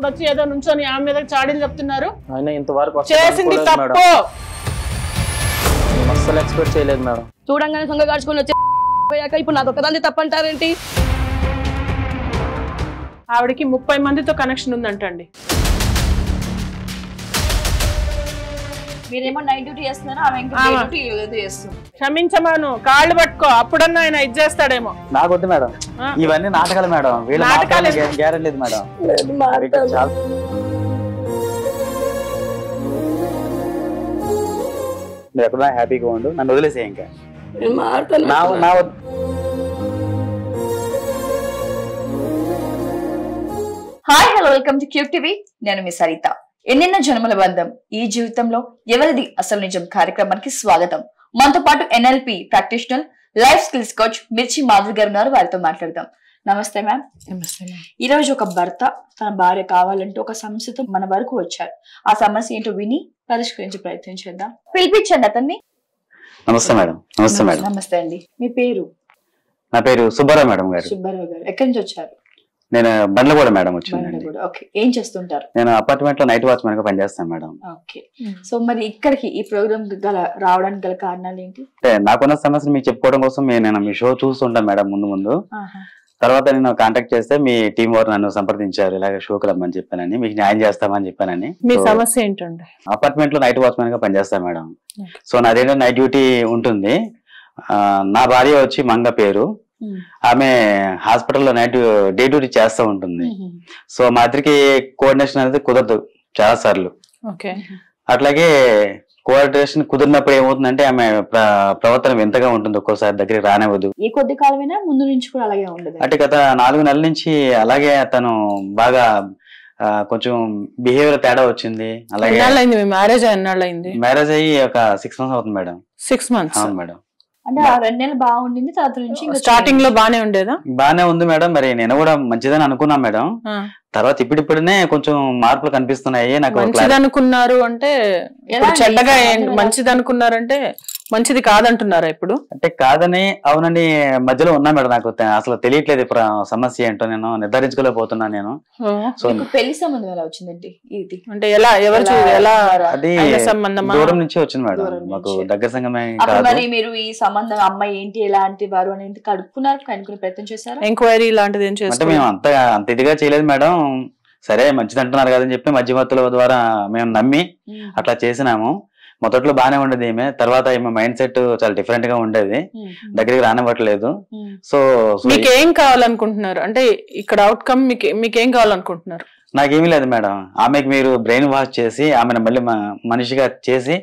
ఇప్పుడు వచ్చి ఏదో నుంచొని ఆమె మీద చాడీలు చెప్తున్నారు. ఆయన ఇంతవరకు చేసింది తప్పు. అస్సలు ఎక్స్పెక్ట్ చేయలేదు మేడం. చూడంగానే సొంగ కాచుకొని వచ్చాక ఇప్పుడు నాకు ఒకదాన్ని తప్పంటారేంటి? ఆవిడకి 30 మందితో కనెక్షన్ ఉందంటండి. మీరేమో నైట్ డ్యూటీ చేస్తున్నారా, ఆమె ఇంకా డే డ్యూటీ చేస్తుంది. క్షమించమాను, కాళ్ళు పట్టుకో, అప్పుడన్నా ఆయన ఇది చేస్తాడేమో. నాకొద్దు మేడం, ఇవన్నీ నాటకాలు మేడం. వీళ్ళ నాటకాలు గ్యారెంటీ లేదు మేడం. నువ్వు ఎక్కడా హ్యాపీగా ఉండు, నన్ను వదిలేసే. ఇంకా hi hello, welcome to cube TV. నేను మీ సరిత. ఎన్నెన్నో జన్మల బంధం ఈ జీవితంలో ఎవరిది అసలు నిజం కార్యక్రమానికి స్వాగతం. మనతో పాటు NLP practitioner, life skills coach మిర్చి మాధురి గారు ఉన్నారు. వారితో మాట్లాడదాం. నమస్తే మ్యామ్. నమస్తే. ఈ రోజు ఒక భర్త తన భార్య కావాలంటే ఒక సమస్యతో మన వరకు వచ్చారు. ఆ సమస్య ఏంటో విని పరిష్కరించే ప్రయత్నం చేద్దాం. పిలిపించండి అతన్ని. నమస్తే మేడం. నమస్తే మేడం. నమస్తే అండి. మీ పేరు? నా పేరు సుబ్బారావు మేడం గారు. సుబ్బారావు గారు ఎక్కడి నుంచి వచ్చారు? నేను బండ్లగూడ మేడం వచ్చిందండి. ఏం చేస్తుంటారు? నేను అపార్ట్మెంట్ లో నైట్ వాచ్మెన్ గా పనిచేస్తాను మేడం. ఓకే. సో మరి ఇక్కడికి ఈ ప్రోగ్రామ్ రావడానికి గల కారణాలు ఏంటి? నాకున్న సమస్యను మీకు చెప్పుకోవడం కోసం నేను మీ షో చూస్తుంటాను మేడం ముందు. తర్వాత నేను కాంటాక్ట్ చేస్తే మీ టీం వారు నన్ను సంప్రదించారు, ఇలాగ షోకి రమ్మని చెప్పానని, మీకు న్యాయం చేస్తామని చెప్పానని. మీ సమస్య ఏంటండి? అపార్ట్మెంట్ లో నైట్ వాచ్మెన్ గా పనిచేస్తాను మేడం. సో నాదేంటో నైట్ డ్యూటీ ఉంటుంది. నా భార్య వచ్చి మంగ పేరు. ఆమె హాస్పిటల్లో నైట్ డే డ్యూటీ చేస్తూ ఉంటుంది. సో మా ఇద్దరికి కోఆర్డినేషన్ అనేది కుదరదు చాలా సార్లు. అట్లాగే కోఆర్డినేషన్ కుదిరినప్పుడు ఏమవుతుందంటే ఆమె ప్రవర్తన వింతగా ఉంటుంది, ఒక్కోసారి దగ్గరికి రానివ్వదు. ఈ కొద్ది కాలమైనా ముందు నుంచి కూడా అలాగే ఉండదు. అంటే గత 4 నెలల నుంచి అలాగే తను బాగా కొంచెం బిహేవియర్ తేడా వచ్చింది. అలాగే మ్యారేజ్ అయ్యి ఒక 6 months అవుతుంది మేడం. 6 months? అవును మేడం. అంటే 2 నెలలు బాగుండింది, తర్వాత నుంచి స్టార్టింగ్ లో బానే ఉండేదా? బానే ఉంది మేడం. మరి నేను కూడా మంచిదని అనుకున్నాను మేడం. తర్వాత ఇప్పుడిప్పుడునే కొంచెం మార్పులు కనిపిస్తున్నాయి నాకు. మంచిది అనుకున్నారు అంటే చెడ్డగా, మంచిది అనుకున్నారంటే మంచిది కాదంటున్నారా ఇప్పుడు? అంటే కాదని అవునని మధ్యలో ఉన్నా మేడం. నాకు అసలు తెలియట్లేదు సమస్య ఏంటో, నేను నిర్ధారించుకోలేకపోతున్నా నేను. సో పెళ్లి సంబంధం ఎలా వచ్చిందండి? ఇది అంటే ఎలా, ఎవరు, ఎలా? అది దూరం నుంచి వచ్చింది మేడం, మాకు దగ్గర సంగమే కాదు. మరి మీరు ఈ సంబంధం అమ్మాయి ఏంటి, ఎలాంటి వారు అనేది కనుక్కున్నారు, కనుక్కునే ప్రయత్నం చేశారు? ఎంక్వైరీ లాంటిది ఏం చేస్తారు? అంటే మేము అంత ఇదిగా చేయలేదు మేడం. సరే మంచిది అంటున్నారు కదని చెప్పి మధ్యవర్తుల ద్వారా మేము నమ్మి అట్లా చేసినాము. మొదట్లో బానే ఉండేది ఈమె, తర్వాత ఈమె మైండ్ సెట్ చాలా డిఫరెంట్ గా ఉండేది, దగ్గరికి రానివ్వట్లేదు. సో మీకేం కావాలనుకుంటున్నారు? అంటే ఇక్కడ అవుట్కమ్ మీకేం కావాలనుకుంటున్నారు? నాకేమీ లేదు మేడం. ఆమెకి మీరు బ్రెయిన్ వాష్ చేసి ఆమెను మళ్ళీ మనిషిగా చేసి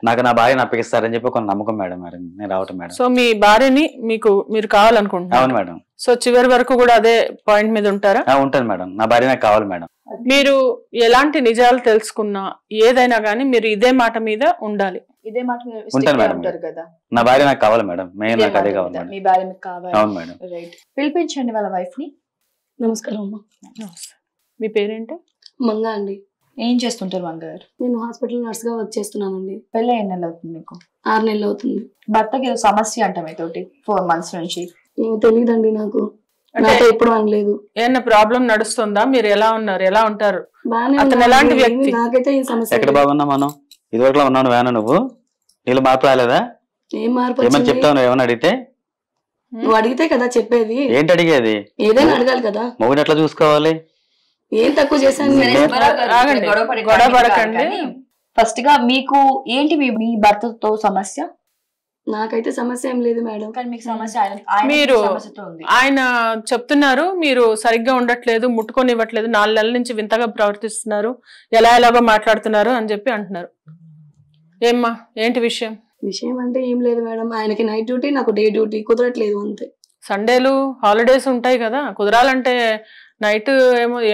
నాకు నా భార్యను అప్పగిస్తారని చెప్పి ఒక నమ్మకం మేడం. మరి నేను రావటం మేడం. సో మీ భార్యని మీరు కావాలనుకుంటున్నారు? అవును మేడం. సో చివరి వరకు కూడా అదే పాయింట్ మీద ఉంటారా? ఉంటాను మేడం. నా భార్య నాకు కావాలి మేడం. మీరు ఎలాంటి నిజాలు తెలుసుకున్నా ఏదైనా గానీ మీరు ఇదే మాట మీద ఉండాలి. ఇదే మాట ఉంటాను మేడం. నా భార్య నాకు కావాలి మేడం. మెయిన్ నాకు అదే కావాలి. మీ భార్య మీకు కావాలి? అవును మేడం. రైట్. పిలిపించండి వాళ్ళ వైఫ్ ని. నమస్కారం అమ్మా. మీ పేరేంటి? మంగా అండి. ఏం చేస్తుంటారు మంగ గారు? నేను హాస్పిటల్ నర్స్ గా వర్క్ చేస్తున్నానండి. పెళ్ళి ఎన్ని నెలలు అవుతుంది మీకు? 6 నెలలు అవుతుంది. భర్తకి ఏదో సమస్య అంట మీతోటి 4 months నుంచి. తెలియదండి నాకు, నాతో ఎప్పుడు అనలేదు. ఏమన్నా ప్రాబ్లం నడుస్తుందా? మీరు ఎలా ఉన్నారు, ఎలా ఉంటారు? బాగానే ఎలాంటి వ్యక్తి? నాకైతే ఈ సమస్య. ఎక్కడ బాగున్నా మనం ఇదివరకు ఉన్నాను వేనా? నువ్వు నీళ్ళు మార్పు రాలేదా? ఏం మార్పు? ఏమని చెప్తావు ఏమని అడిగితే? నువ్వు అడిగితే కదా చెప్పేది. ఏంటి అడిగేది? ఏదైనా అడగాలి కదా. మొగుడు ఎట్లా చూసుకోవాలి? ఏం తక్కువ చేశాను? గొడవ పడకండి. ఫస్ట్ గా మీకు ఏంటి మీ భర్తతో సమస్య? నాకైతే సమస్య ఏం లేదు మేడం. కానీ మీకు సమస్య మీరు ఆయన చెప్తున్నారు మీరు సరిగ్గా ఉండట్లేదు, ముట్టుకొని ఇవ్వట్లేదు, 4 నెలల నుంచి వింతగా ప్రవర్తిస్తున్నారు, ఎలాగో మాట్లాడుతున్నారు అని చెప్పి అంటున్నారు. ఏమ్మా ఏంటి విషయం? విషయం అంటే ఏం లేదు మేడం. ఆయనకి నైట్ డ్యూటీ, నాకు డే డ్యూటీ, కుదరట్లేదు అంతే. సండేలు హాలిడేస్ ఉంటాయి కదా, కుదరాలంటే నైట్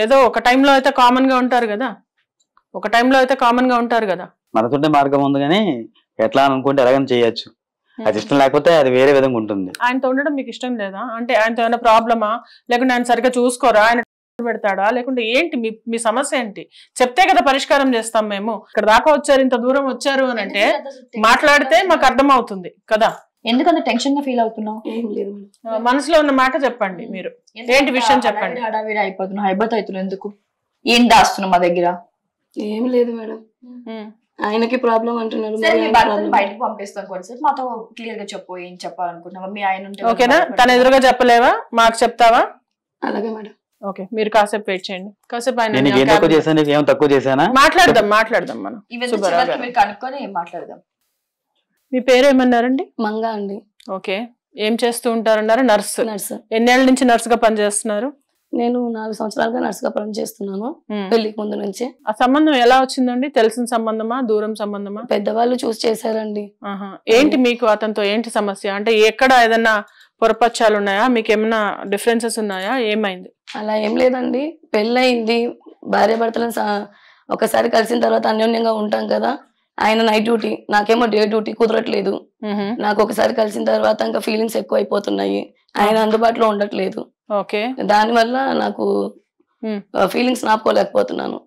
ఏదో ఒక టైంలో అయితే కామన్ గా ఉంటారు కదా, మనతుంటే మార్గం ఉంది కానీ ఎట్లా అనుకుంటే ఎలాగని చేయొచ్చు. అది ఇష్టం లేకపోతే అది వేరే విధంగా ఉంటుంది. ఆయనతో ఉండడం మీకు ఇష్టం లేదా? అంటే ఆయనతో ఏమైనా ప్రాబ్లమా, లేకుంటే ఆయన సరిగ్గా చూసుకోరా, ఆయన పెడతాడా, లేకుంటే ఏంటి మీ సమస్య ఏంటి? చెప్తే కదా పరిష్కారం చేస్తాం. మేము ఇక్కడ దాకా వచ్చారు, ఇంత దూరం వచ్చారు అని అంటే మాట్లాడితే మాకు అర్థం అవుతుంది కదా. ఎందుకంత టెన్షన్ గా ఫీల్ అవుతున్నావు? ఏం లేదు, మనసులో ఉన్న మాట చెప్పండి. మీరు ఏంటి విషయం చెప్పండి. హడావిడి అయిపోతున్నావు, హైబత్ అవుతున్నావు ఎందుకు? ఏం దాస్తున్నావు మా దగ్గర? ఏం లేదు మేడం, ఆయనకి ప్రాబ్లం అంటున్నారు. సరే మీ భర్తను బయటకు పంపిస్తాం కొంచెంసేపు, మాతో క్లియర్ గా చెప్పు ఏం చెప్పాలనుకుంటున్నావా. మీ ఆయన ఉంటే ఓకేనా? తన ఎదురుగా చెప్పలేవా, మాకు చెప్తావా? అలాగే మేడం. ఓకే, మీరు కాసేపు వెయిట్ చేయండి. కాసేపు నేను ఏం తక్కువ చేశాను, ఏం తక్కువ చేశానా? మాట్లాడదాం మనం. మీరు కనుక్కొని మాట్లాడదాం. మీ పేరు ఏమన్నారండి? మంగా అండి. ఓకే, ఏం చేస్తూ ఉంటారన్నారు? నర్స్. నర్స్. ఎన్నేళ్ల నుంచి నర్స్ గా పనిచేస్తున్నారు? నేను 4 సంవత్సరాలుగా నర్స్ గా పని చేస్తున్నాను, పెళ్లికి ముందు నుంచి. ఆ సంబంధం ఎలా వచ్చిందండి? తెలిసిన సంబంధమా, దూరం సంబంధమా? పెద్దవాళ్ళు చూసి చేశారండి. ఏంటి మీకు అతనితో ఏంటి సమస్య? అంటే ఎక్కడ ఏదన్నా పొరపచ్చాలు ఉన్నాయా, మీకు ఏమైనా డిఫరెన్సెస్ ఉన్నాయా, ఏమైంది? అలా ఏం లేదండి, పెళ్ళయింది, భార్య భర్తలను ఒకసారి కలిసిన తర్వాత అన్యోన్యంగా ఉంటాం కదా. ఆయన నైట్ డ్యూటీ, నాకేమో డే డ్యూటీ, కుదరట్లేదు. నాకు ఒకసారి కలిసిన తర్వాత ఇంకా ఫీలింగ్స్ ఎక్కువ అయిపోతున్నాయి, ఆయన అందుబాటులో ఉండట్లేదు. ఓకే, దాని వల్ల నాకు ఫీలింగ్స్ నాపుకోలేకపోతున్నాను.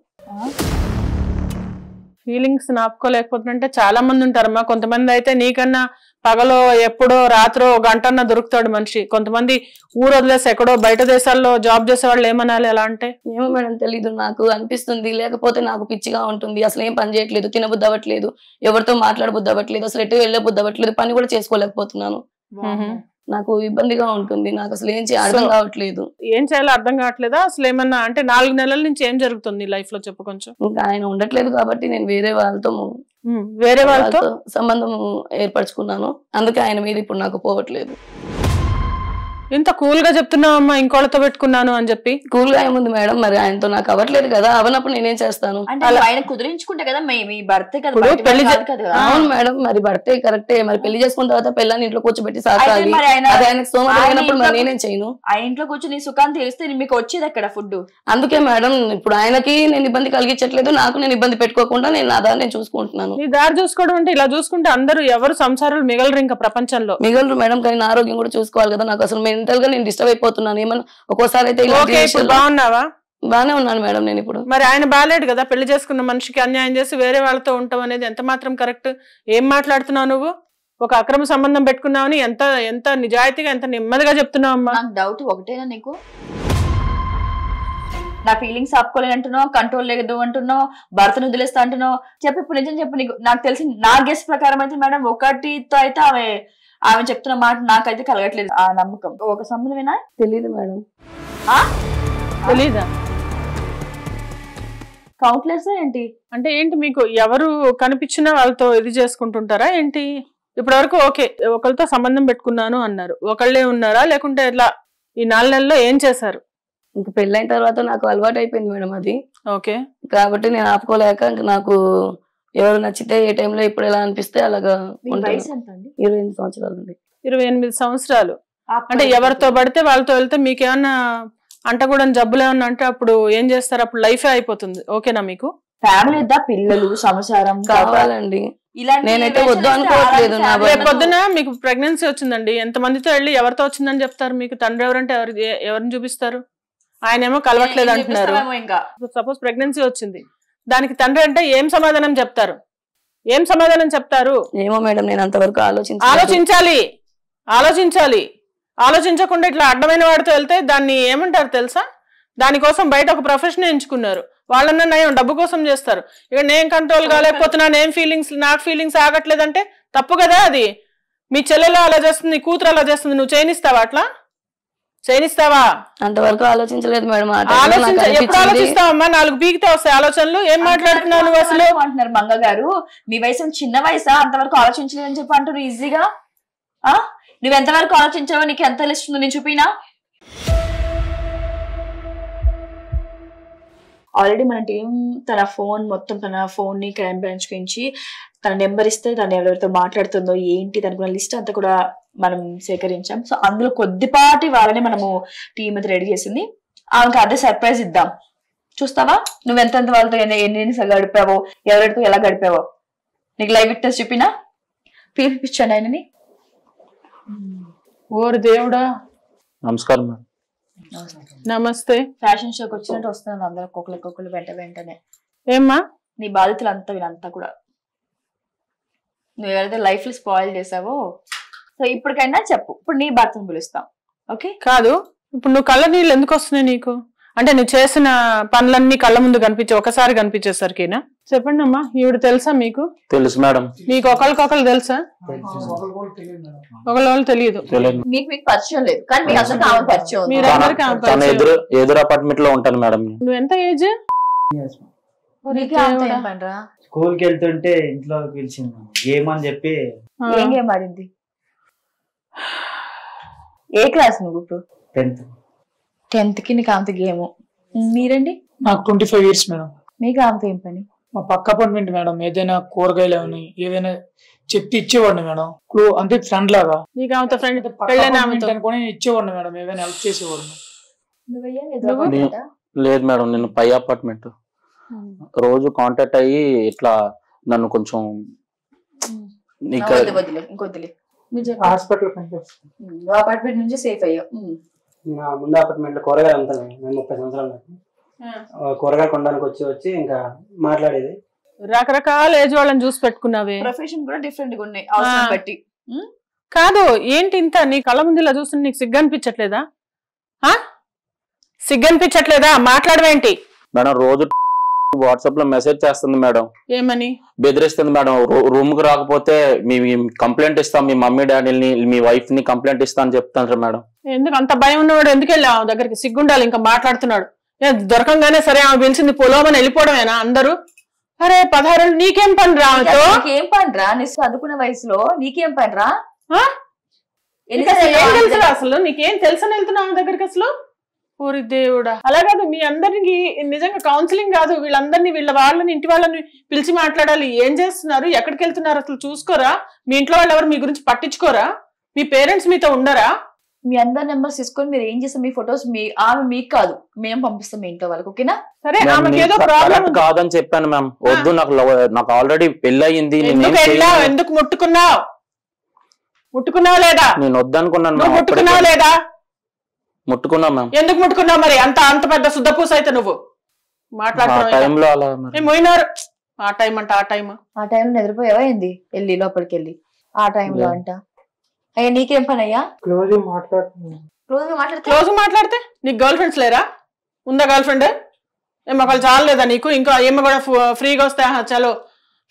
ఫీలింగ్స్ నాపుకోలేకపోతున్నంటే చాలా మంది ఉంటారమ్మా. కొంతమంది అయితే నీకన్నా పగలో ఎప్పుడో రాత్రో గంటన్నా దొరుకుతాడు మనిషి. కొంతమంది ఊరు వదిలేసి ఎక్కడో బయట దేశాల్లో జాబ్ చేసే వాళ్ళు ఏమనాలి ఎలా అంటే? ఏమో మేడం తెలీదు, నాకు అనిపిస్తుంది. లేకపోతే నాకు పిచ్చిగా ఉంటుంది, అసలు ఏం పని చేయట్లేదు, తినబుద్ధి అవ్వట్లేదు, ఎవరితో మాట్లాడబుద్ధి అవ్వట్లేదు, అసలు ఎటు వెళ్ళే బుద్ధి అవ్వట్లేదు, పని కూడా చేసుకోలేకపోతున్నాను. నాకు ఇబ్బందిగా ఉంటుంది, నాకు అసలు ఏం అర్థం కావట్లేదు. ఏం చేయాలో అర్థం కావట్లేదా? అసలు ఏమన్నా అంటే 4 నెలల నుంచి ఏం జరుగుతుంది లైఫ్ లో, చెప్పు కొంచెం. ఇంకా ఆయన ఉండట్లేదు కాబట్టి నేను వేరే వాళ్ళతో సంబంధం ఏర్పరచుకున్నాను, అందుకే ఆయన మీద ఇప్పుడు నాకు పోవట్లేదు. ఇంత కూల్ గా చెప్తున్నావమ్మా, ఇంకోళ్ళతో పెట్టుకున్నాను అని చెప్పి. కూల్ గా ఏముంది మేడం, మరి ఆయనతో నాకు అవ్వట్లేదు కదా, అవనప్పుడు నేనేం చేస్తాను? ఆయన కుదిరించుకుంటే కదా మీ భర్తే కదా పెళ్లి. అవును మేడం, మరి భర్తే కరెక్టే, మరి పెళ్లి చేసుకున్న తర్వాత పిల్లని ఇంట్లో కూర్చోబెట్టి సాకాలి, ఆయనకు సోమరిపోయినప్పుడు మరి నేనేం చేయను? ఆ ఇంట్లో కూర్చొని సుఖాన్ని తెలిస్తే మీకు వచ్చేది అక్కడ ఫుడ్. అందుకే మేడం ఇప్పుడు ఆయనకి నేను ఇబ్బంది కలిగించట్లేదు, నాకు నేను ఇబ్బంది పెట్టుకోకుండా నేను నా దారి నేను చూసుకుంటున్నాను. నీ దారి చూసుకోవడం అంటే ఇలా చూసుకుంటే అందరూ ఎవరు సంసారాలు మిగలరు ఇంకా ప్రపంచంలో. మిగలరు మేడం, కానీ నా ఆరోగ్యం కూడా చూసుకోవాలి కదా. నాకు అసలు మెంటల్ గా నేను డిస్టర్బ్ అయిపోతున్నాను. ఏమన్నా ఒక్కోసారి అయితే బాగున్నావా? బానే ఉన్నాను మేడం నేను ఇప్పుడు. మరి ఆయన బాలేడు కదా, పెళ్లి చేసుకున్న మనిషికి అన్యాయం చేసి వేరే వాళ్ళతో ఉంటాం అనేది ఎంత మాత్రం కరెక్ట్? ఏం మాట్లాడుతున్నావు నువ్వు? ఒక అక్రమ సంబంధం పెట్టుకున్నావని ఎంత ఎంత నిజాయితీగా ఎంత నెమ్మదిగా చెప్తున్నావు అమ్మా. నాకు డౌట్ ఒకటేనా నీకు? నా ఫీలింగ్స్ ఆపుకోలేనంటున్నావు, కంట్రోల్ లేదు అంటున్నావు, భర్తను వదిలేస్తా అంటున్నావు. చెప్పు ఇప్పుడు నిజం చెప్పు. నీకు నాకు తెలిసి నా గెస్ ప్రకారం అయితే మేడం ఒకటితో అయితే ఆమె చెప్తున్న మాట నాకైతే కలగట్లేదు ఆ నమ్మకం. ఒక సంబంధమేనా? తెలీదు మేడం. తెలీదా? కౌంట్లెస్ ఏంటి అంటే ఏంటి మీకు ఎవరు కనిపించినా వాళ్ళతో ఇది చేసుకుంటుంటారా ఏంటి? ఇప్పటి వరకు ఓకే, ఒకరితో సంబంధం పెట్టుకున్నాను అన్నారు, ఒకళ్ళే ఉన్నారా లేకుంటే ఎట్లా? ఈ 4 నెలల్లో ఏం చేశారు? ఇంక పెళ్ళైన తర్వాత నాకు అలవాటు అయిపోయింది మేడం అది. ఓకే, కాబట్టి నేను ఆపుకోలేక ఇంక నాకు ఎవరు నచ్చితే ఏ టైంలో ఇప్పుడు ఎలా అనిపిస్తే అలాగా. 28 సంవత్సరాలు అండి. 28 సంవత్సరాలు అంటే ఎవరితో పడితే వాళ్ళతో వెళ్తే మీకేమన్నా అంటకూడని జబ్బులు ఏమన్నా అంటే అప్పుడు ఏం చేస్తారు? అప్పుడు లైఫే అయిపోతుంది. ఓకేనా మీకు? ఫ్యామిలీ పిల్లలు సంసారం కావాలండి. నేనైతే వద్దు అనుకోవట్లేదు. పొద్దున మీకు ప్రెగ్నెన్సీ వచ్చిందండి, ఎంతమందితో వెళ్ళి ఎవరితో వచ్చిందని చెప్తారు? మీకు తండ్రి ఎవరంటే ఎవరిని చూపిస్తారు? ఆయన ఏమో కలవట్లేదు అంటున్నారు. సపోజ్ ప్రెగ్నెన్సీ వచ్చింది, దానికి తండ్రి అంటే ఏం సమాధానం చెప్తారు? ఏం సమాధానం చెప్తారు? ఏమో మేడం, నేను అంతవరకు ఆలోచించాలి. ఆలోచించకుండా ఇట్లా అడ్డమైన వాడితో వెళ్తే దాన్ని ఏమంటారు తెలుసా? దానికోసం బయట ఒక ప్రొఫెషన్ ఎంచుకున్నారు, వాళ్ళన్నా నయం డబ్బు కోసం చేస్తారు. ఇక నేను కంట్రోల్ కాలేకపోతున్నాను, నాకు ఫీలింగ్స్ ఆగట్లేదంటే తప్పు కదా అది. మీ చెల్లెలు అలా చేస్తుంది, కూతురు అలా చేస్తుంది, నువ్వు చేయనిస్తావా? అట్లా చేయనిస్తావా? అంతవరకు ఆలోచించలేదు మేడం. ఎప్పుడు ఆలోచిస్తావమ్మా? 4 పీకితే వస్తాయి ఆలోచనలు. ఏం మాట్లాడుతున్నావు నువ్వు అసలు? అంటున్నారు మంగ గారు, మీ వయసు చిన్న వయసా, అంతవరకు ఆలోచించలేదని చెప్పి అంటారు ఈజీగా. నువ్వు ఎంతవరకు ఆలోచించావో, నీకు ఎంత లిస్ట్ ఉందో నేను చూపినా. ఆల్రెడీ మన టీం తన ఫోన్ ని క్రైమ్ బ్రాంచ్ గురించి తన నెంబర్ ఇస్తే తను ఎవరితో మాట్లాడుతుందో ఏంటి దానికి లిస్ట్ అంతా కూడా మనం సేకరించాం. సో అందులో కొద్దిపాటి వాళ్ళని మనము టీం అయితే రెడీ చేసింది. ఆమెకి అదే సర్ప్రైజ్ ఇద్దాం. చూస్తావా నువ్వు ఎంతెంత వాళ్ళతో ఎన్ని గడిపావో, ఎవరితో ఎలా గడిపావో? నీకు లైవ్ విట్నెస్ చూపినా, పిలిపించండి ఆయనని. ఓరు దేవుడా, నమస్కారం. నమస్తే. ఫ్యాషన్ షోకి వచ్చినట్టు వస్తున్నాను అందరూ ఒక్కొక్కరు వెంటనే. ఏమ్మా నీ బాధితులు అంతా వీళ్ళంతా కూడా నువ్వు ఎవరైతే లైఫ్ లో స్పాయిల్ చేసావో. సో ఇప్పటికైనా చెప్పు, ఇప్పుడు నీ భర్తను పిలుస్తాం. ఓకే? కాదు, ఇప్పుడు నువ్వు కళ్ళ నీళ్ళు ఎందుకు వస్తున్నాయి నీకు? అంటే నువ్వు చేసిన పనులన్నీ కళ్ళ ముందు ఒకసారి కనిపించేసరికేనా? చెప్పండి అమ్మా, ఈవిడ తెలుసా మీకు? తెలుసు మేడం. మీకు ఒకరికొకరు తెలుసా? ఒకళ్ళు తెలియదు. మీకు పరిచయం లేదు, కానీ మీ అందరికీ ఆమె పరిచయం ఉంది. మీరందరికీ ఆమె పరిచయం. ఎదురు అపార్ట్మెంట్ లో ఉంటాను మేడం. నువ్వు ఎంత ఏజ్? స్కూల్ కి వెళ్తుంటే ఇంట్లో పిలిచింది గేమ్ అని చెప్పి. ఏం గేమ్ ఆడింది? ఏ క్లాస్ నువ్వు ఇప్పుడు? 10th కి నీకు ఆమెతో గేమ్. మీరండి? నాకు 25 years మేడం. మీకు ఆమెతో ఏం పని? మా పక్క అపార్ట్మెంట్ మేడం. ఏదైనా కూరగాయలు ఏమని ఏదైనా చెప్తే ఇచ్చేవాడిని మేడం. అంటే ఫ్రెండ్ లాగా అనుకుని ఇచ్చేవాడిని మేడం. ఏదైనా హెల్ప్ చేసేవాడిని. లేదు మేడం, నేను పై అపార్ట్మెంట్. రోజు కాంటాక్ట్ అయ్యి ఇట్లా నన్ను కొంచెం హాస్పిటల్ అపార్ట్మెంట్ నుంచి సేఫ్ అయ్యావు. ముందు అపార్ట్మెంట్ లో కూరగాయలు అమ్ముతాను. నేను 30 సంవత్సరాలు నాకు కూరగాయలు కొనడానికి వచ్చి ఇంకా మాట్లాడేది. రకరకాల ఏజ్ వాళ్ళని చూసి పెట్టుకున్నావే. ప్రొఫెషన్ కూడా డిఫరెంట్ గా ఉన్నాయి అవసరం బట్టి. కాదు, ఏంటి ఇంత నీ కళ్ళ ముందు ఇలా చూస్తుంటే నీకు సిగ్గు అనిపించట్లేదా? సిగ్గు అనిపించట్లేదా? మాట్లాడవేంటి మేడం? రోజు వాట్సాప్ లో మెసేజ్ చేస్తుంది మేడం. ఏమని? బెదిరిస్తుంది మేడం. రూమ్ కు రాకపోతే మీ కంప్లైంట్ ఇస్తాం, మీ మమ్మీ డాడీని మీ వైఫ్ ని కంప్లైంట్ ఇస్తా అని చెప్తాను మేడం. ఎందుకు అంత భయం ఉన్నవాడు ఎందుకు వెళ్ళి ఆమె దగ్గరికి? సిగ్గుండాలి. ఇంకా మాట్లాడుతున్నాడు. దొరకంగానే సరే ఆమె పిలిచింది పొలోమని వెళ్ళిపోవడమేనా అందరూ? అరే 16 నీకేం పని రా? నీకేం పని రా? నీ చదువుకున్న వయసులో నీకేం పని రా? ఏం తెలుసు అసలు? నీకేం తెలుసని వెళ్తున్నావు ఆమె దగ్గరికి అసలు? ఓరి దేవుడా. అలా కాదు, మీ అందరికి నిజంగా కౌన్సిలింగ్ కాదు, వీళ్ళందరినీ వాళ్ళని ఇంటి వాళ్ళని పిలిచి మాట్లాడాలి. ఏం చేస్తున్నారు, ఎక్కడికి వెళ్తున్నారు అసలు చూసుకోరా? మీ ఇంట్లో వాళ్ళు ఎవరు మీ గురించి పట్టించుకోరా? మీ పేరెంట్స్ మీతో ఉండరా? మీ అందరి నెంబర్స్ తీసుకొని మీరు ఏం చేస్తాం? మీ ఫొటోస్ ఆమె మీకు కాదు, మేము పంపిస్తాం మీ ఇంట్లో వాళ్ళకి. ఓకేనా? సరే, ఆమెకి ఏదో ప్రాబ్లం కాదని చెప్పాను మ్యామ్. వద్దు, నాకు ఆల్రెడీ పెళ్లి అయ్యింది. ఎందుకు ముట్టుకున్నావు లేదా? నేను వద్దనుకున్నాను. ముట్టుకున్నావు లేదా? ముట్టుకున్నా మ్యామ్. ఎందుకు ముట్టుకున్నావు మరి? అంత పెద్ద శుద్ధపూస అయితే నువ్వు మాట్లాడుతున్నావు. ఆ టైం నిద్రపోయావా ఏంది? వెళ్ళి లోపలికి వెళ్ళి ఆ టైంలో అంట. అయ్యా నీకేం పని అయ్యా? క్లోజ్ మాట్లాడితే నీకు గర్ల్ ఫ్రెండ్స్ లేరా? ఉందా గర్ల్ ఫ్రెండ్? ఏమో ఒకళ్ళు చాలలేదా నీకు? ఇంకా ఏమో కూడా ఫ్రీగా వస్తే చలో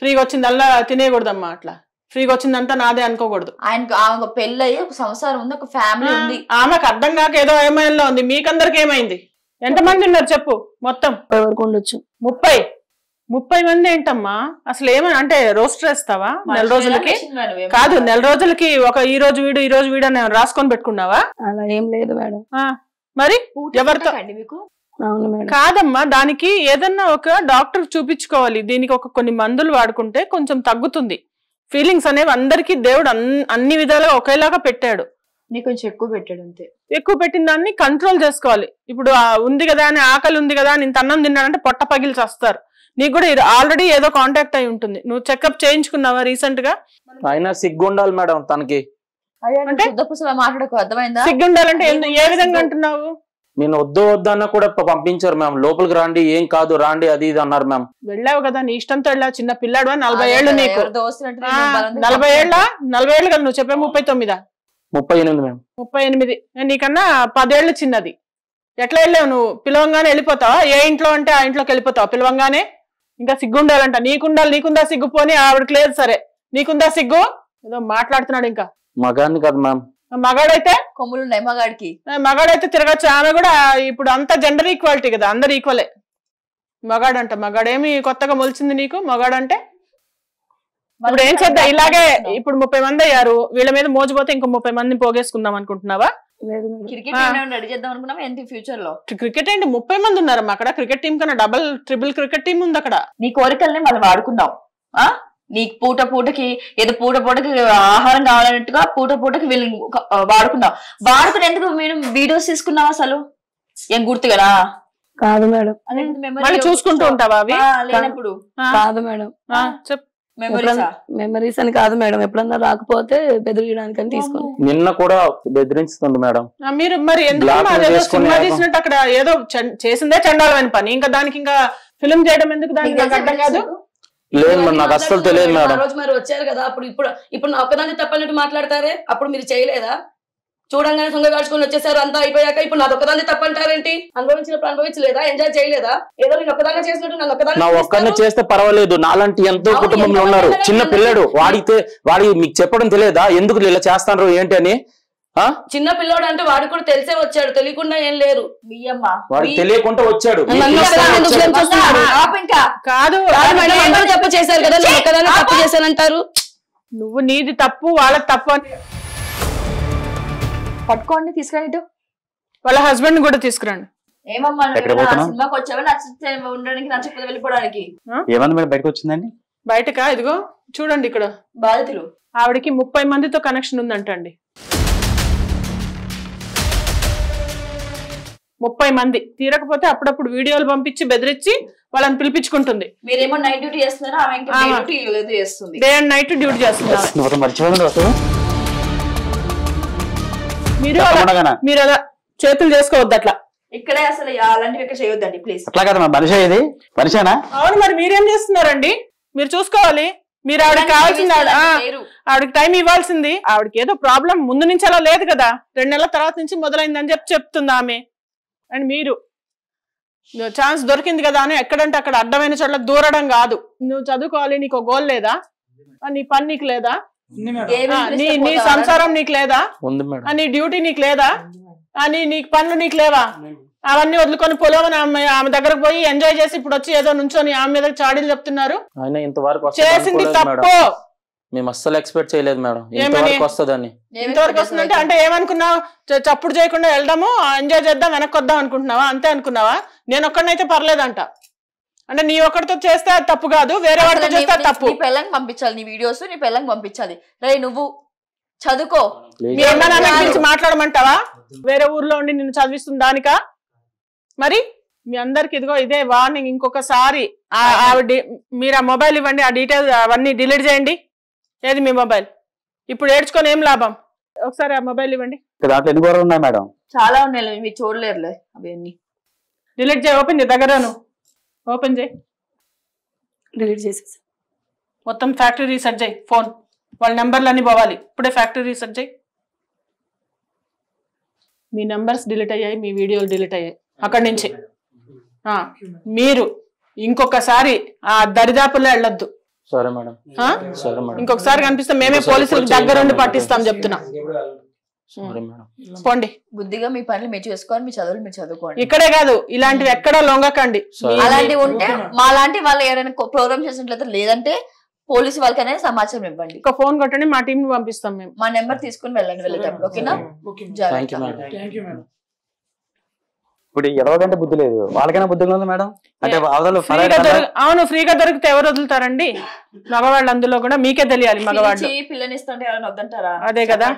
ఫ్రీగా వచ్చిందల్లా తినేయకూడదమ్మా. అట్లా ఫ్రీగా వచ్చిందంతా నాదే అనుకోకూడదు. ఆయనకు పెళ్ళయి ఒక సంవత్సరం ఉంది, ఒక ఫ్యామిలీ ఉంది. ఆమెకు అర్థం కాక ఏదో ఏమైనా ఉంది. మీకందరికి ఏమైంది? ఎంతమంది ఉన్నారు చెప్పు? మొత్తం 30 మంది ఏంటమ్మా అసలు? ఏమని అంటే రోస్టర్ వేస్తావా నెల రోజులకి? కాదు, నెల రోజులకి ఈ రోజు వీడు అని రాసుకొని పెట్టుకున్నావా? అలా ఏం లేదు మేడం. మరి ఎవరితో? కాదమ్మా, దానికి ఏదన్నా ఒక డాక్టర్ చూపించుకోవాలి. దీనికి కొన్ని మందులు వాడుకుంటే కొంచెం తగ్గుతుంది. ఫీలింగ్స్ అనేవి అందరికి దేవుడు అన్ని విధాలుగా ఒకేలాగా పెట్టాడు. నీకు కొంచెం ఎక్కువ పెట్టాడు అంతే. ఎక్కువ పెట్టిన దాన్ని కంట్రోల్ చేసుకోవాలి. ఇప్పుడు ఉంది కదా అని, ఆకలి ఉంది కదా అని ఇంత అన్నం తిన్నాడంటే పొట్ట పగిలిచి వస్తారు. నీకు కూడా ఆల్రెడీ ఏదో కాంటాక్ట్ అయి ఉంటుంది. నువ్వు చెకప్ చేయించుకున్నావా రీసెంట్ గా? అయినా సిగ్గుండాలి మేడం తనకి. అంటే మాట్లాడకు, అర్థమైందా? సిగ్గుండాలంటే ఏ విధంగా అంటున్నావు? నేను వద్దన్నా కూడా పంపించారు మ్యామ్. లోపలికి రాండి, ఏం కాదు రాండి, అది ఇది అన్నారు మ్యామ్. వెళ్ళావు కదా, నీ ఇష్టంతో వెళ్ళావు. చిన్న పిల్లాడు 40 ఏళ్ళు నీకు. 40 ఏళ్ళు కదా నువ్వు చెప్పే? 39? 38 మ్యామ్. 38. నీకన్నా 10 ఏళ్ళు చిన్నది. ఎట్లా వెళ్ళావు నువ్వు? పిలవంగానే వెళ్ళిపోతావా? ఏ ఇంట్లో అంటే ఆ ఇంట్లోకి వెళ్ళిపోతావా పిలవంగానే? ఇంకా సిగ్గుండాలంట. నీకుందా సిగ్గు? పోనీ ఆవిడకి లేదు, సరే నీకుందా సిగ్గు? ఏదో మాట్లాడుతున్నాడు. ఇంకా మగాన్ని కదా మ్యామ్. మగాడైతే కొమ్ములున్నాయి మగాడికి. మగాడైతే తిరగచ్చు. ఆమె కూడా ఇప్పుడు అంతా జెండర్ ఈక్వాలిటీ కదా, అందరు ఈక్వలే. మగాడంట. మగాడేమి కొత్తగా మొలిచింది నీకు? మగాడంటే ఇప్పుడు ఏం చేద్దాం? ఇలాగే ఇప్పుడు 30 మంది అయ్యారు. వీళ్ళ మీద మోజుపోతే ఇంకో 30 మందిని పోగేసుకుందాం అనుకుంటున్నావా? క్రికెట్ ఫ్యూచర్ లో క్రికెట్ ఏంటి? 30 మంది ఉన్నారమ్మా అక్కడ. క్రికెట్ టీం కన్నా ట్రిపుల్ క్రికెట్ టీం ఉంది అక్కడ. నీ కోరికల్ని మనం వాడుకుందాం. నీకు పూటకి ఏదో పూటకి ఆహారం కావాలన్నట్టుగా పూటకి వీళ్ళు వాడుకుందాం. వాడుకుని ఎందుకు మేము వీడియోస్ తీసుకున్నాం అసలు? ఏం గుర్తు కదా? కాదు మేడం. చూసుకుంటూ ఉంటావా అవి? లేనప్పుడు కాదు మేడం. చెప్పు. మెమరీస్ అని కాదు మేడం. ఎప్పుడన్నా రాకపోతే బెదిరియడానికి అని తీసుకుని. నిన్న కూడా బెదిరించుతుంది మేడం. మీరు మరి ఎందుకు సినిమా తీసినట్టు అక్కడ ఏదో చేసిందే చండాలమైన పని, ఇంకా దానికి ఇంకా ఫిలిం చేయడం ఎందుకు? దానికి నాకు అర్థం కాదు. లేదు మేడం, నాకు అస్సలు తెలియదు మేడం. రోజు మరి వచ్చారు కదా, ఇప్పుడు నా ఒక్కదాన్ని తప్పనట్టు మాట్లాడతారే, అప్పుడు మీరు చేయలేదా? చూడంగానే సొంగ కాచుకొని వచ్చేసారు, అంతా అయిపోయాక ఇప్పుడు నాది ఒక్కదాన్ని తప్పంటారేంటి? అనుభవించినప్పుడు అనుభవించలేదా? ఎంజాయ్ చేయలేదా? ఏదో నేను ఒక్కదాన్ని చేసినట్టు నన్ను నా ఒక్కరిని ఒక్కదాన్ని చేస్తే పర్వాలేదు, నాలాంటి ఎంతో అవును, కుటుంబంలో ఎంతో ఉన్నారు. మంది చిన్న పిల్లడు, వాడి మీకు చెప్పడం తెలియదా ఎందుకు ఇలా చేస్తాను ఏంటి అని? చిన్న పిల్లోడు అంటే వాడికి కూడా తెలిసే వచ్చాడు, తెలియకుండా ఏం లేరు. మీ అమ్మ వాడికి తెలియకుండా వచ్చాడు. నన్ను ఒక్కదాన్ని ఎందుకు blame చేస్తున్నారు? ఇంకా కాదు మేడం అందరూ తప్పు చేశారు కదా, నేను ఒక్కదాన్ని తప్పు చేశానంటారు. నువ్వు నీది తప్పు వాళ్ళది తప్పు అని పట్టుకోండి, తీసుకురండి. వాళ్ళ హస్బెండ్ కూడా తీసుకురండి. ఏమమ్మా ఎక్కడికి పోతున్నావు? సినిమాకి వచ్చావా? నచ్చితే ఉండడానికి, నచ్చకపోతే వెళ్ళిపోవడానికి? ఏమంది మేడం బయటకు వచ్చిందండి? బయటకా? ఇదిగో చూడండి ఇక్కడ బాధితులు ఆవిడకి 30 మందితో కనెక్షన్ ఉందంటండి. 30 మంది తీరకపోతే అప్పుడప్పుడు వీడియోలు పంపించి బెదిరించి వాళ్ళని పిలిపించుకుంటుంది. మీరేమో నైట్ డ్యూటీ చేస్తున్నారా, ఆమె ఇంకా డే డ్యూటీ చేస్తుంది. డే అండ్ నైట్ డ్యూటీ చేస్తున్నారు. మర్చిపోయింది అసలు. మీరు అలా చేతులు చేసుకోవద్దు అట్లా. ఇక్కడే అసలు అలాంటివి ఇక్కడ చేయొద్దండి ప్లీజ్. అట్లా కదా మనిషి, ఇది మనిషేనా? అవును, మరి మీరేం చేస్తున్నారండి? మీరు చూసుకోవాలి. మీరు ఆవిడకి కావాల్సింది ఆవిడకి టైం ఇవ్వాల్సింది. ఆవిడకి ఏదో ప్రాబ్లం ముందు నుంచి అలా లేదు కదా, 2 నెలల తర్వాత నుంచి మొదలైందని చెప్తుంది ఆమె. అండ్ మీరు ఛాన్స్ దొరికింది కదా అని ఎక్కడంటే అక్కడ అడ్డమైన చోట్ల దూరడం కాదు. నువ్వు చదువుకోవాలి, నీకు గోల్ లేదా? నీ పని నీకు లేదా? నీ సంసారం నీకు లేదా? నీ డ్యూటీ నీకు లేదా? అని నీకు పనులు నీకు లేవా? అవన్నీ వదులుకొని పొలవని ఆమె దగ్గరకు పోయి ఎంజాయ్ చేసి ఇప్పుడు వచ్చి ఏదో నుంచొని ఆమె మీద చాడీలు చెప్తున్నారు. చేసింది తప్పు. మేము అస్సలు ఎక్స్పెక్ట్ చేయలేదు మేడం ఇంతవరకు వస్తుందని. ఇంతవరకు వస్తుందంటే అంటే ఏమనుకున్నావు? చప్పుడు చేయకుండా వెళ్దాము, ఎంజాయ్ చేద్దాం, వెనక్కి వద్దాం అనుకుంటున్నావా? అంతే అనుకున్నావా? నేను ఒక్కడినైతే పర్లేదంట. అంటే నీ ఒక్కడితో చేస్తే అది తప్పు కాదు, వేరే వాడితో చేస్తే అది తప్పు. నీ పిల్లకి పంపించాలి, నీ వీడియోస్ నీ పిల్లకి పంపించాలి. రే నువ్వు చదువుకో. మీ అమ్మ నాన్న గురించి మాట్లాడమంటావా? వేరే ఊర్లో ఉండి నిన్ను చదివిస్తుంది దానికా? మరి మీ అందరికి ఇదిగో ఇదే వార్నింగ్. ఇంకొకసారి మీరు ఆ మొబైల్ ఇవ్వండి, ఆ డీటెయిల్స్ అవన్నీ డిలీట్ చేయండి. ఏది మీ మొబైల్? ఇప్పుడు ఏడ్చుకొని ఏం లాభం? ఒకసారి ఆ మొబైల్ ఇవ్వండి. దాంట్లో ఎన్ని గోడలు ఉన్నాయి మేడం? చాలా ఉన్నాయి, మీరు చూడలేరులే అవన్నీ. డిలీట్ చేయి, ఓపెన్ చేయి, దగ్గరను ఓపెన్ చేయి. డిలీట్ చేసేసి మొత్తం ఫ్యాక్టరీ రీసెర్చ్ చేయి. ఫోన్ వాళ్ళ నెంబర్లు అన్ని పోవాలి. ఇప్పుడే ఫ్యాక్టరీ రీసెర్చ్ చేయి. మీ నెంబర్స్ డిలీట్ అయ్యాయి, మీ వీడియోలు డిలీట్ అయ్యాయి అక్కడి నుంచి. మీరు ఇంకొకసారి ఆ దరిదాపుల్లో వెళ్ళొద్దు. సరే మేడం. ఇంకొకసారి కనిపిస్తే మేమే పోలీసులకు దగ్గరుండి పట్టిస్తాం చెప్తున్నా. పోండి, బుద్ధిగా మీ పనులు మీరు చేసుకోవాలి, మీ చదువులు మీరు చదువుకోండి. ఇక్కడే కాదు, ఇలాంటివి ఎక్కడా లొంగకండి. అలాంటివి ఉంటే మా లాంటి వాళ్ళు ఎవరైనా ప్రోగ్రామ్ చేసినట్లయితే, లేదంటే పోలీసు వాళ్ళకైనా సమాచారం ఇవ్వండి. ఒక ఫోన్ కొట్టండి, మా టీం పంపిస్తాం మేము. మా నెంబర్ తీసుకుని వెళ్ళండి వెళ్ళేటప్పుడు. ఓకేనా? ఇప్పుడు ఎవరికంటే బుద్ధి లేదు, వాళ్ళకైనా బుద్ధి ఉంది మేడం. అంటే అవును, ఫ్రీగా దొరికితే ఎవరు వదులుతారండి? మగవాళ్ళు అందులో కూడా మీకే తెలియాలి. మగవాళ్ళు పిల్లనిస్తుంటే ఎవరైనా వద్దంటారా? అదే కదా.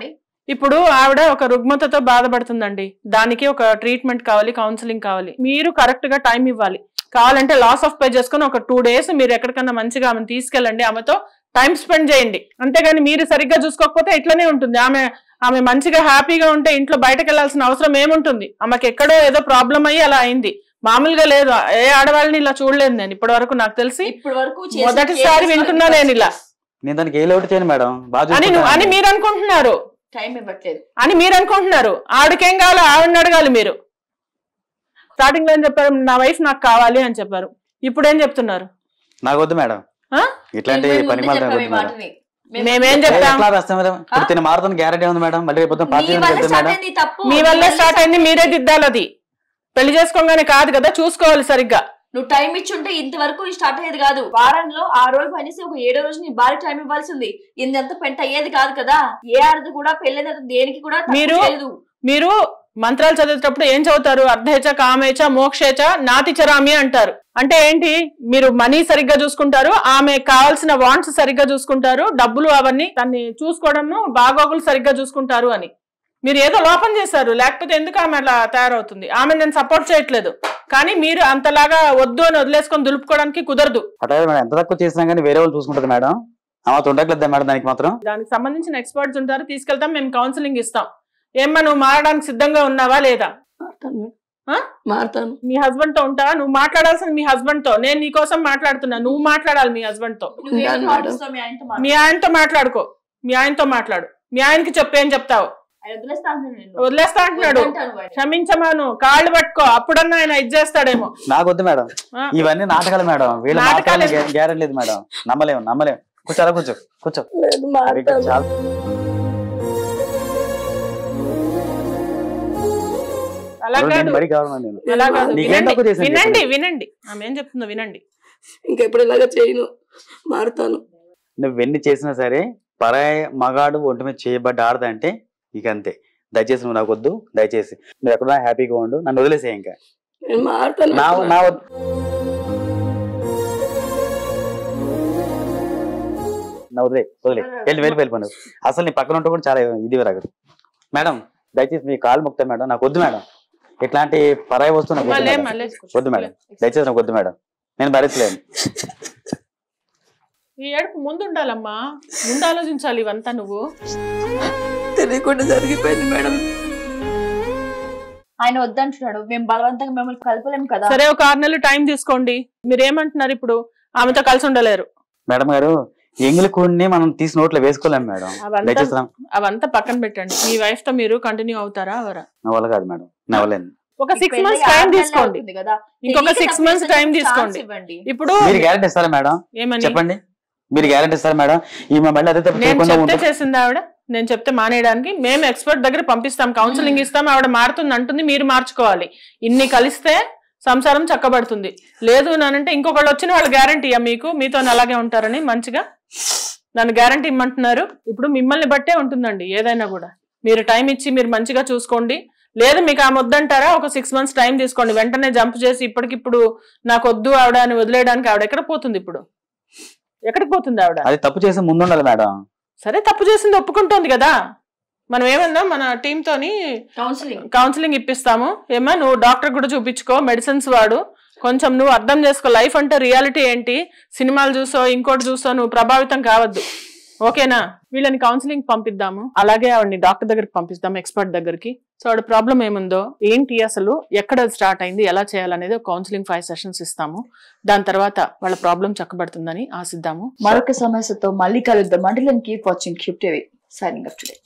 ఇప్పుడు ఆవిడ ఒక రుగ్మతతో బాధపడుతుందండి, దానికి ఒక ట్రీట్మెంట్ కావాలి, కౌన్సిలింగ్ కావాలి. మీరు కరెక్ట్ గా టైం ఇవ్వాలి. కావాలంటే లాస్ ఆఫ్ పే చేసుకుని ఒక 2 days మీరు ఎక్కడికన్నా మంచిగా ఆమెను తీసుకెళ్ళండి, ఆమెతో టైం స్పెండ్ చేయండి. అంతేగాని మీరు సరిగ్గా చూసుకోకపోతే ఇట్లనే ఉంటుంది. ఆమె మంచిగా హ్యాపీగా ఉంటే ఇంట్లో బయటకు వెళ్లాల్సిన అవసరం ఏముంటుంది? ఆమెకి ఎక్కడో ఏదో ప్రాబ్లం అయ్యి అలా అయింది, మామూలుగా లేదు. ఏ ఆడవాళ్ళని ఇలా చూడలేదు నేను ఇప్పటి వరకు. నాకు తెలిసి మొదటిసారి వింటున్నా నేను ఇలా అని మీరు అనుకుంటున్నారు. టైం ఇవ్వట్లేదు అని మీరు అనుకుంటున్నారు. ఆవిడకేం కావాలో ఆవిడని అడగాలి మీరు. స్టార్టింగ్ లో ఏం చెప్పారు? నా వైఫ్ నాకు కావాలి అని చెప్పారు. ఇప్పుడు ఏం చెప్తున్నారు? నాకు వద్దు మేడం ఇట్లాంటి పని. మేమేం చెప్తాం? మారుతున్న గ్యారెంటీ ఉంది మేడం. మళ్ళీ మీ వల్లే స్టార్ట్ అయింది, మీరే దిద్దాలి. అది పెళ్లి చేసుకోగానే కాదు కదా, చూసుకోవాలి సరిగ్గా. నువ్వు టైం ఇచ్చుంటే ఇంతవరకు స్టార్ట్ అయ్యేది కాదు. వారంలో 6 రోజులు పనిచేసి ఒక 7వ రోజు నీ భార్య టైం ఇవ్వాల్సింది. ఇంత పెంట అయ్యేది కాదు కదా. ఏ ఆడది కూడా పెళ్ళైన దేనికి కూడా మీరు మంత్రాలు చదివేటప్పుడు ఏం చదువుతారు? అర్ధేచ కామేచ మోక్షేచ నాతిచరామి అంటారు. అంటే ఏంటి? మీరు మనీ సరిగ్గా చూసుకుంటారు, ఆమె కావాల్సిన వాంట్స్ సరిగ్గా చూసుకుంటారు, డబ్బులు అవన్నీ తన్ని చూసుకోవడము, బాగోగులు సరిగ్గా చూసుకుంటారు అని. మీరు ఏదో లోపం చేశారు, లేకపోతే ఎందుకు ఆమె అలా తయారవుతుంది? ఆమె నేను సపోర్ట్ చేయట్లేదు, కానీ మీరు అంతలాగా వద్దు అని వదిలేసుకొని దులుపుకోవడానికి కుదరదు. ఎంత తక్కువ చేసినా కానీ వేరే వాళ్ళు చూసుకుంటారు మేడం. ఉండట్లేదా మేడం? దానికి సంబంధించిన ఎక్స్పర్ట్స్ ఉంటారు, తీసుకెళ్తాం, మేము కౌన్సిలింగ్ ఇస్తాం. ఏమ్మా నువ్వు మారడానికి సిద్ధంగా ఉన్నావా లేదా? మారుతాను. మీ హస్బెండ్ తో ఉంటావా? నువ్వు మాట్లాడాల్సింది మీ హస్బెండ్ తో. నేను నీ కోసం మాట్లాడుతున్నా, నువ్వు మాట్లాడాలి మీ హస్బెండ్ తో. మీ ఆయనతో మాట్లాడుకో, మీ ఆయనతో మాట్లాడు. మీ ఆయనకి చెప్పు, ఏం చెప్తావు? వదిలేస్తా అంటున్నాడు. క్షమించమాను, కాళ్ళు పట్టుకో, అప్పుడన్నా ఆయన ఇది చేస్తాడేమో. నాకు వద్దు మేడం, ఇవన్నీ నాటకాలు మేడం. వీళ్ళ నాటకాలు గ్యారెంటీ లేదు మేడం. నమ్మలేము. కూర్చో. వినండి ఆమె ఏం చెప్తుందో వినండి. ఇంకెప్పుడు ఇలాగా చేయను, మారుతాను. నువ్వు ఎన్ని చేసినా సరే పరాయి మగాడు ఒంటి మీద చేయబడ్డ ఆడదంటే ఇక అంతే. దయచేసి నువ్వు నాకు వద్దు, దయచేసి నువ్వు ఎక్కడా హ్యాపీగా ఉండు, నన్ను వదిలేసే. ఇంకా వదిలే వెళ్ళిపోయి అసలు నీ పక్కన ఉంటే కూడా చాలా ఇది రాగదు మేడం. దయచేసి మీ కాలు ముక్తా మేడం, నాకు వద్దు మేడం. ఇట్లాంటి పరాయి వస్తువు నాకు వద్దు మేడం. దయచేసి నాకు వద్దు మేడం, నేను భరించలేను. ఈ ఏడుపు ముందు ఉండాలమ్మా, ముందు ఆలోచించాలి. ఇవంతా నువ్వు తెలియకుండా జరిగిపోయింది మేడం. ఆయన వద్దంటున్నాడు, మేము బలవంతంగా మిమ్మల్ని కలపలేము కదా. సరే, ఒక 6 నెలలు టైం తీసుకోండి. మీరు ఏమంటున్నారు ఇప్పుడు? ఆమెతో కలిసి ఉండలేరు మేడం గారు. ఎంగిలి కూడిని మనం తీసి నోట్లో వేసుకోలేము మేడం. అవంతా పక్కన పెట్టండి. మీ వైఫ్ తో మీరు కంటిన్యూ అవుతారా? అవరా? నా వల్ల కాదు మేడం, నా వల్ల. ఒక 6 months టైం తీసుకోండి, ఇంకొక 6 months టైం తీసుకోండి. ఇప్పుడు మీరు గ్యారెంటీ ఇస్తారా మేడం? ఏమని చెప్పండి, మీరు గ్యారెంటీ ఇస్తారా మేడం? చేసింది ఆవిడ, నేను చెప్తే మానేయడానికి. మేము ఎక్స్పర్ట్ దగ్గర పంపిస్తాం, కౌన్సిలింగ్ ఇస్తాం. ఆవిడ మారుతుంది అంటుంది, మీరు మార్చుకోవాలి. ఇన్ని కలిస్తే సంసారం చక్కబడుతుంది. లేదు నానంటే ఇంకొకళ్ళు వచ్చిన వాళ్ళు గ్యారంటీ మీకు, మీతో అలాగే ఉంటారని మంచిగా నన్ను గ్యారంటీ ఇమ్మంటున్నారు. ఇప్పుడు మిమ్మల్ని బట్టే ఉంటుందండి ఏదైనా కూడా. మీరు టైం ఇచ్చి మీరు మంచిగా చూసుకోండి. లేదు మీకు ఆమె వద్దంటారా, ఒక 6 months టైం తీసుకోండి. వెంటనే జంప్ చేసి ఇప్పటికిప్పుడు నాకు వద్దు ఆవిడ అని వదిలేయడానికి ఆవిడ ఎక్కడ పోతుంది? ఇప్పుడు ఎక్కడికి పోతుంది ఆవిడ? అది తప్పు చేసి ముందు ఉండాలి మేడం. సరే, తప్పు చేసింది ఒప్పుకుంటోంది కదా. మనం ఏమన్నా మన టీమ్ తోని కౌన్సిలింగ్ ఇప్పిస్తాము. ఏమా నువ్వు డాక్టర్ కూడా చూపించుకో, మెడిసిన్స్ వాడు, కొంచెం నువ్వు అర్థం చేసుకో. లైఫ్ అంటే రియాలిటీ ఏంటి, సినిమాలు చూసో ఇంకోటి చూసో నువ్వు ప్రభావితం కావద్దు. ఓకేనా? వీళ్ళని కౌన్సిలింగ్ పంపిద్దాము, అలాగే ఆవిడని డాక్టర్ దగ్గరికి పంపిస్తాము, ఎక్స్పర్ట్ దగ్గరికి. సో ఆవిడ ప్రాబ్లం ఏముందో ఏంటి, అసలు ఎక్కడ స్టార్ట్ అయింది, ఎలా చేయాలనేది కౌన్సిలింగ్ 5 sessions ఇస్తాము. దాని తర్వాత వాళ్ళ ప్రాబ్లం చక్కబడుతుందని ఆశిద్దాము. మరొక సమస్యతో మళ్ళీ కలుద్దాం. Until then, keep watching Cube TV. Signing off today.